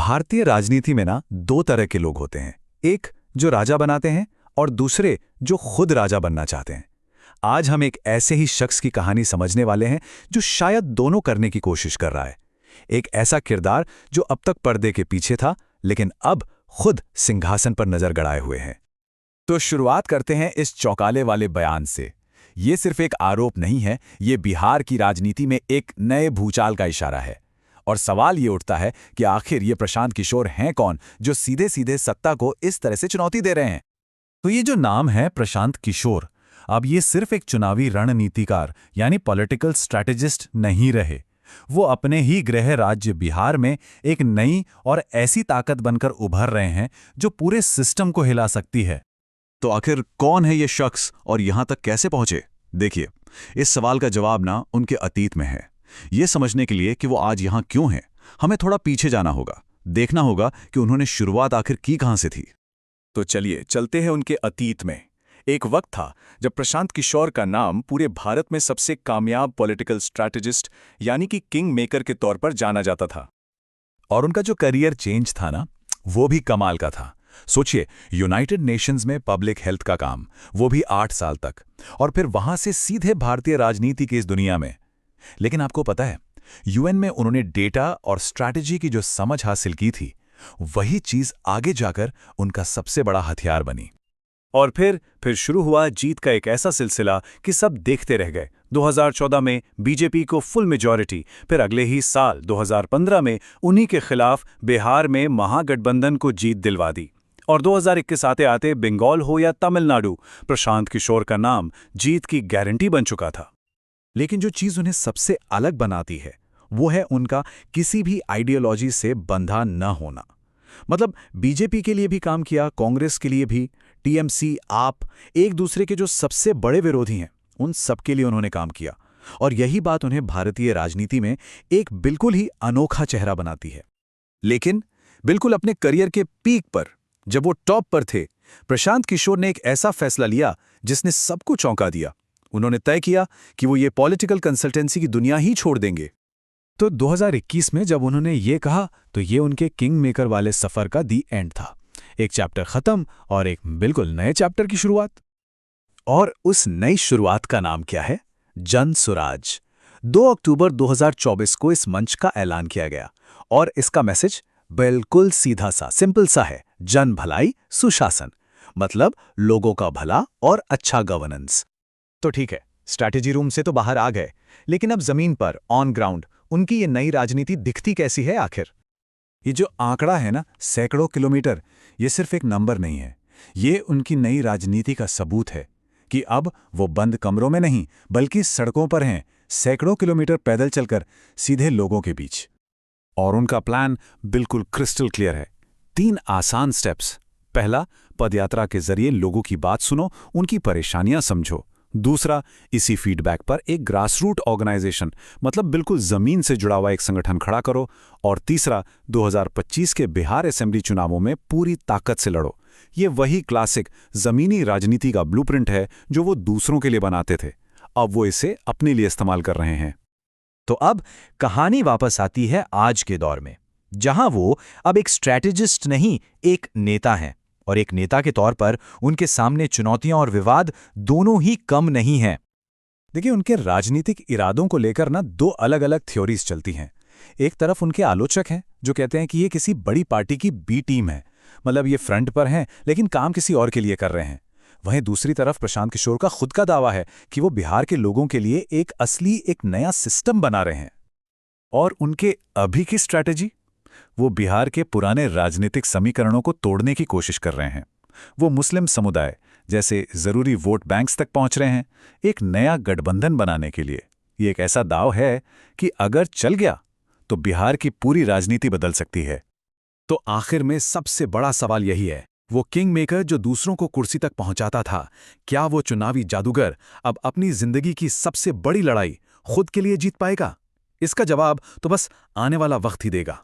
भारतीय राजनीति में ना दो तरह के लोग होते हैं। एक जो राजा बनाते हैं और दूसरे जो खुद राजा बनना चाहते हैं। आज हम एक ऐसे ही शख्स की कहानी समझने वाले हैं जो शायद दोनों करने की कोशिश कर रहा है। एक ऐसा किरदार जो अब तक पर्दे के पीछे था लेकिन अब खुद सिंहासन पर नजर गड़ाए हुए हैं। तो शुरुआत करते हैं इस चौंकाने वाले बयान से। ये सिर्फ एक आरोप नहीं है, ये बिहार की राजनीति में एक नए भूचाल का इशारा है। और सवाल ये उठता है कि आखिर ये प्रशांत किशोर हैं कौन जो सीधे सीधे सत्ता को इस तरह से चुनौती दे रहे हैं। तो ये जो नाम है प्रशांत किशोर, अब ये सिर्फ एक चुनावी रणनीतिकार यानी पॉलिटिकल स्ट्रैटेजिस्ट नहीं रहे। वो अपने ही गृह राज्य बिहार में एक नई और ऐसी ताकत बनकर उभर रहे हैं जो पूरे सिस्टम को हिला सकती है। तो आखिर कौन है ये शख्स और यहां तक कैसे पहुंचे? देखिए, इस सवाल का जवाब ना उनके अतीत में है। ये समझने के लिए कि वो आज यहां क्यों हैं, हमें थोड़ा पीछे जाना होगा, देखना होगा कि उन्होंने शुरुआत आखिर की कहां से थी। तो चलिए चलते हैं उनके अतीत में। एक वक्त था जब प्रशांत किशोर का नाम पूरे भारत में सबसे कामयाब पॉलिटिकल स्ट्रैटेजिस्ट यानी कि किंग मेकर के तौर पर जाना जाता था। और उनका जो करियर चेंज था ना, वो भी कमाल का था। सोचिए, यूनाइटेड नेशंस में पब्लिक हेल्थ का काम, वो भी 8 साल तक, और फिर वहां से सीधे भारतीय राजनीति की इस दुनिया में। लेकिन आपको पता है, यूएन में उन्होंने डेटा और स्ट्रैटेजी की जो समझ हासिल की थी, वही चीज आगे जाकर उनका सबसे बड़ा हथियार बनी। और फिर शुरू हुआ जीत का एक ऐसा सिलसिला कि सब देखते रह गए। 2014 में बीजेपी को फुल मेजॉरिटी, फिर अगले ही साल 2015 में उन्हीं के खिलाफ बिहार में महागठबंधन को जीत दिलवा दी। और 2021 आते आते बंगाल हो या तमिलनाडु, प्रशांत किशोर का नाम जीत की गारंटी बन चुका था। लेकिन जो चीज उन्हें सबसे अलग बनाती है वो है उनका किसी भी आइडियोलॉजी से बंधा न होना। मतलब बीजेपी के लिए भी काम किया, कांग्रेस के लिए भी, टीएमसी, आप, एक दूसरे के जो सबसे बड़े विरोधी हैं उन सब के लिए उन्होंने काम किया। और यही बात उन्हें भारतीय राजनीति में एक बिल्कुल ही अनोखा चेहरा बनाती है। लेकिन बिल्कुल अपने करियर के पीक पर, जब वो टॉप पर थे, प्रशांत किशोर ने एक ऐसा फैसला लिया जिसने सबको चौंका दिया। उन्होंने तय किया कि वो ये पॉलिटिकल कंसल्टेंसी की दुनिया ही छोड़ देंगे। तो 2021 में जब उन्होंने ये कहा तो ये उनके किंग मेकर वाले सफर का दी एंड था। एक चैप्टर खत्म और एक बिल्कुल नए चैप्टर की शुरुआत। और उस नई शुरुआत का नाम क्या है? जन स्वराज। 2 अक्टूबर 2024 को इस मंच का ऐलान किया गया और इसका मैसेज बिल्कुल सीधा सा, सिंपल सा है। जन भलाई सुशासन, मतलब लोगों का भला और अच्छा गवर्नेंस। तो ठीक है, स्ट्रैटेजी रूम से तो बाहर आ गए, लेकिन अब जमीन पर ऑन ग्राउंड उनकी ये नई राजनीति दिखती कैसी है आखिर? ये जो आंकड़ा है ना, सैकड़ों किलोमीटर, ये सिर्फ एक नंबर नहीं है। ये उनकी नई राजनीति का सबूत है कि अब वो बंद कमरों में नहीं बल्कि सड़कों पर हैं, सैकड़ों किलोमीटर पैदल चलकर सीधे लोगों के बीच। और उनका प्लान बिल्कुल क्रिस्टल क्लियर है। 3 आसान स्टेप्स। पहला, पदयात्रा के जरिए लोगों की बात सुनो, उनकी परेशानियां समझो। दूसरा, इसी फीडबैक पर एक ग्रासरूट ऑर्गेनाइजेशन, मतलब बिल्कुल जमीन से जुड़ा हुआ एक संगठन खड़ा करो। और तीसरा, 2025 के बिहार असेंबली चुनावों में पूरी ताकत से लड़ो। ये वही क्लासिक जमीनी राजनीति का ब्लूप्रिंट है जो वो दूसरों के लिए बनाते थे, अब वो इसे अपने लिए इस्तेमाल कर रहे हैं। तो अब कहानी वापस आती है आज के दौर में, जहां वो अब एक स्ट्रैटेजिस्ट नहीं, एक नेता हैं। और एक नेता के तौर पर उनके सामने चुनौतियां और विवाद दोनों ही कम नहीं हैं। देखिए, उनके राजनीतिक इरादों को लेकर ना 2 अलग-अलग थ्योरीज चलती हैं। एक तरफ उनके आलोचक हैं जो कहते हैं कि ये किसी बड़ी पार्टी की बी टीम है, मतलब ये फ्रंट पर हैं लेकिन काम किसी और के लिए कर रहे हैं। वहीं दूसरी तरफ प्रशांत किशोर का खुद का दावा है कि वो बिहार के लोगों के लिए एक नया सिस्टम बना रहे हैं। और उनके अभी की स्ट्रैटेजी, वो बिहार के पुराने राजनीतिक समीकरणों को तोड़ने की कोशिश कर रहे हैं। वो मुस्लिम समुदाय जैसे जरूरी वोट बैंक्स तक पहुंच रहे हैं, एक नया गठबंधन बनाने के लिए। ये एक ऐसा दांव है कि अगर चल गया तो बिहार की पूरी राजनीति बदल सकती है। तो आखिर में सबसे बड़ा सवाल यही है, वो किंग मेकर जो दूसरों को कुर्सी तक पहुंचाता था, क्या वो चुनावी जादूगर अब अपनी जिंदगी की सबसे बड़ी लड़ाई खुद के लिए जीत पाएगा? इसका जवाब तो बस आने वाला वक्त ही देगा।